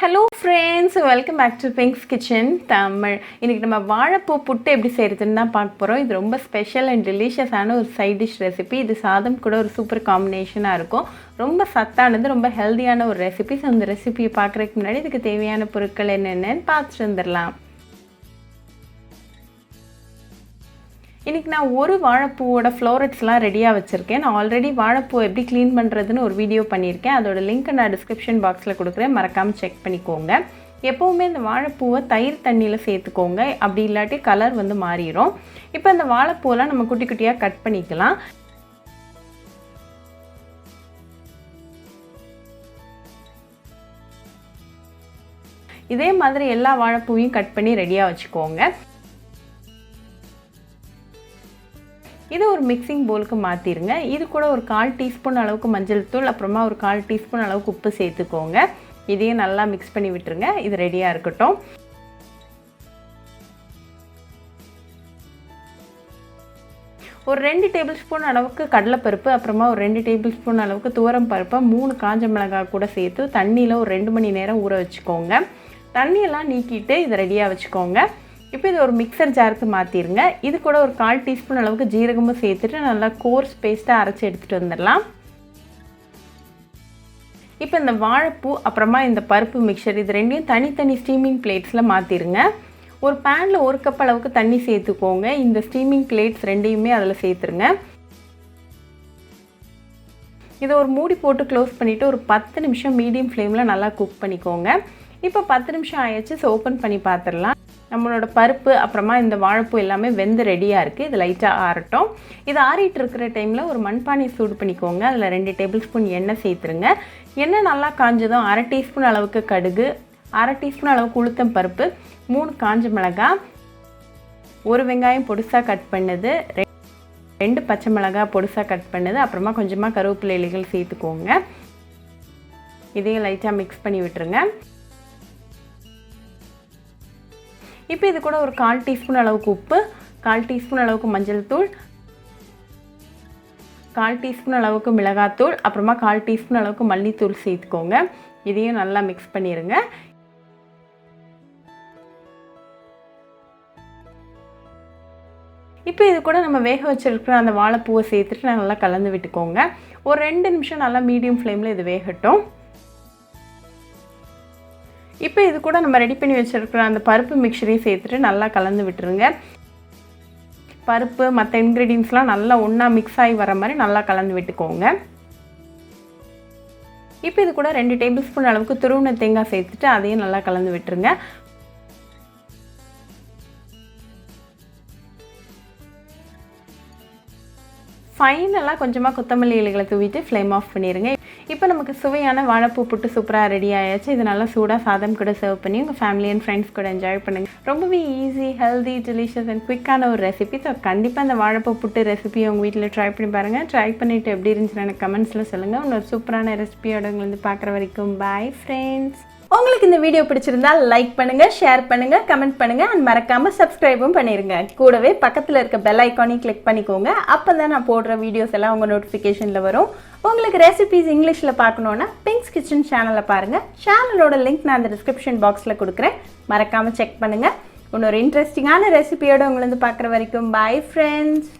Hello friends, welcome back to Pink's Kitchen Tamil. இன்னைக்கு நம்ம வாழைப்பூ புட்டு எப்படி செய்யறதுன்னு தான் பார்க்க போறோம். இது ரொம்ப ஸ்பெஷல் அண்ட் டெலிஷியஸான ஒரு சைட் டிஷ் ரெசிபி. இது சாதம் கூட ஒரு சூப்பர் காம்பினேஷனா இருக்கும். ரொம்ப சத்தானது, ரொம்ப ஹெல்தியான ஒரு ரெசிபி. அந்த ரெசிபியை பார்க்கறதுக்கு முன்னாடி இதுக்கு தேவையான பொருட்கள் என்னென்னன்னு பார்த்துட்டு வந்துடலாம். இன்றைக்கி நான் ஒரு வாழைப்பூவோட ஃப்ளோரட்ஸ்லாம் ரெடியாக வச்சுருக்கேன். நான் ஆல்ரெடி வாழைப்பூ எப்படி க்ளீன் பண்ணுறதுன்னு ஒரு வீடியோ பண்ணியிருக்கேன். அதோட லிங்க்கை நான் டிஸ்கிரிப்ஷன் பாக்ஸில் கொடுக்குறேன், மறக்காமல் செக் பண்ணிக்கோங்க. எப்போவுமே இந்த வாழைப்பூவை தயிர் தண்ணியில் சேர்த்துக்கோங்க, அப்படி இல்லாட்டி கலர் வந்து மாறிடும். இப்போ இந்த வாழைப்பூவெல்லாம் நம்ம குட்டி குட்டியாக கட் பண்ணிக்கலாம். இதே மாதிரி எல்லா வாழைப்பூவையும் கட் பண்ணி ரெடியாக வச்சுக்கோங்க. இது ஒரு மிக்சிங் பவுலுக்கு மாற்றிடுங்க. இது கூட ஒரு 1/4 டீஸ்பூன் அளவுக்கு மஞ்சள் தூள், அப்புறமா ஒரு 1/4 டீஸ்பூன் அளவுக்கு உப்பு சேர்த்துக்கோங்க. இதையும் நல்லா மிக்ஸ் பண்ணி விட்டுருங்க. இது ரெடியாக இருக்கட்டும். ஒரு 2 டேபிள் ஸ்பூன் அளவுக்கு கடலைப்பருப்பு, அப்புறமா ஒரு 2 டேபிள் ஸ்பூன் அளவுக்கு துவரம் பருப்பை 3 காஞ்ச மிளகாய் கூட சேர்த்து தண்ணியில் ஒரு 2 மணி நேரம் ஊற வச்சுக்கோங்க. தண்ணியெல்லாம் நீக்கிட்டு இதை ரெடியாக வச்சுக்கோங்க. இப்போ இது ஒரு மிக்சர் ஜாருக்கு மாற்றிடுங்க. இது கூட ஒரு 1/4 டீஸ்பூன் அளவுக்கு ஜீரகமும் சேர்த்துட்டு நல்லா கோர்ஸ் பேஸ்ட்டாக அரைச்சி எடுத்துகிட்டு வந்துடலாம். இப்போ இந்த வாழைப்பூ அப்புறமா இந்த பருப்பு மிக்சர் இது ரெண்டையும் தனித்தனி ஸ்டீமிங் பிளேட்ஸில் மாற்றிடுங்க. ஒரு பேனில் 1 கப் அளவுக்கு தண்ணி சேர்த்துக்கோங்க. இந்த ஸ்டீமிங் பிளேட்ஸ் ரெண்டையுமே அதில் சேர்த்துருங்க. இதை ஒரு மூடி போட்டு க்ளோஸ் பண்ணிவிட்டு ஒரு 10 நிமிஷம் மீடியம் ஃப்ளேமில் நல்லா குக் பண்ணிக்கோங்க. இப்போ 10 நிமிஷம் ஆயிடுச்சு. ஓப்பன் பண்ணி பார்த்துடலாம். நம்மளோட பருப்பு அப்புறமா இந்த வாழைப்பூ எல்லாமே வெந்து ரெடியாக இருக்குது. இது லைட்டாக ஆறட்டும். இது ஆறிட்டு இருக்கிற டைமில் ஒரு மண்பானை சூடு பண்ணிக்கோங்க. அதில் 2 டேபிள் ஸ்பூன் எண்ணெய் சேர்த்துருங்க. எண்ணெய் நல்லா காஞ்சதும் 1/2 டீஸ்பூன் அளவுக்கு கடுகு, 1/2 டீஸ்பூன் அளவுக்கு உளுத்தம் பருப்பு, 3 காஞ்ச மிளகாய், 1 வெங்காயம் பொடிசாக கட் பண்ணது, 2 பச்சை மிளகாய் பொடிசாக கட் பண்ணது, அப்புறமா கொஞ்சமாக கருவேப்பிலை இலைகள் சேர்த்துக்கோங்க. இதையும் லைட்டாக மிக்ஸ் பண்ணி விட்டுருங்க. இப்போ இது கூட ஒரு 1/4 டீஸ்பூன் அளவுக்கு உப்பு, 1/4 டீஸ்பூன் அளவுக்கு மஞ்சள் தூள், 1/4 டீஸ்பூன் அளவுக்கு மிளகாத்தூள், அப்புறமா 1/4 டீஸ்பூன் அளவுக்கு மல்லித்தூள் சேர்த்துக்கோங்க. இதையும் நல்லா மிக்ஸ் பண்ணிடுங்க. இப்போ இது கூட நம்ம வேக வச்சுருக்கிற அந்த வாழைப்பூவை சேர்த்துட்டு நல்லா கலந்து விட்டுக்கோங்க. ஒரு 2 நிமிஷம் நல்லா மீடியம் ஃப்ளேமில் இது வேகட்டும். இப்போ இது கூட நம்ம ரெடி பண்ணி வச்சுருக்கிற அந்த பருப்பு மிக்சரையும் சேர்த்துட்டு நல்லா கலந்து விட்டுருங்க. பருப்பு மற்ற இன்க்ரீடியன்ஸ்லாம் நல்லா ஒன்றா மிக்ஸ் ஆகி வர மாதிரி நல்லா கலந்து விட்டுக்கோங்க. இப்போ இது கூட 2 டேபிள் ஸ்பூன் அளவுக்கு துருவின தேங்காய் சேர்த்துட்டு அதையும் நல்லா கலந்து விட்டுருங்க. ஃபைனலாக கொஞ்சமாக கொத்தமல்லி இலைகளை தூவிட்டு ஃப்ளேம் ஆஃப் பண்ணிடுங்க. இப்போ நமக்கு சுவையான வாழைப்பூ புட்டு சூப்பராக ரெடி ஆயாச்சு. இது நல்லா சூடாக சாதம் கூட சர்வ் பண்ணி உங்கள் ஃபேமிலி அண்ட் ஃப்ரெண்ட்ஸ் கூட என்ஜாய் பண்ணுங்கள். ரொம்பவே ஈஸி, ஹெல்தி, டெலிஷியஸ் அண்ட் குயிக்கான ஒரு ரெசிபி. ஸோ கண்டிப்பாக அந்த வாழைப்பூ புட்டு ரெசிபி உங்கள் வீட்டில் ட்ரை பண்ணி பாருங்கள். ட்ரை பண்ணிவிட்டு எப்படி இருந்துச்சுன்னு எனக்கு கமெண்ட்ஸில் சொல்லுங்கள். இன்னொரு சூப்பரான ரெசிபியோட உங்களை பார்க்குற வரைக்கும் பாய் ஃப்ரெண்ட்ஸ். உங்களுக்கு இந்த வீடியோ பிடிச்சிருந்தா லைக் பண்ணுங்க, ஷேர் பண்ணுங்க, கமெண்ட் பண்ணுங்க அண்ட் மறக்காம சப்ஸ்கிரைபும் பண்ணிருங்க. கூடவே பக்கத்தில் இருக்க பெல் ஐக்கானையும் கிளிக் பண்ணிக்கோங்க. அப்பதான் நான் போடுற வீடியோஸ் எல்லாம் உங்க நோட்டிஃபிகேஷன்ல வரும். உங்களுக்கு ரெசிபிஸ் இங்கிலீஷ்ல பார்க்கணும்னா பிங்க்ஸ் கிச்சன் சேனலை பாருங்க. சேனலோட லிங்க் நான் அந்த டிஸ்கிரிப்ஷன் பாக்ஸ்ல கொடுக்குறேன், மறக்காம செக் பண்ணுங்க. இன்னொரு இன்ட்ரெஸ்டிங்கான ரெசிபியோட உங்களை பார்க்குற வரைக்கும் பாய் ஃப்ரெண்ட்ஸ்.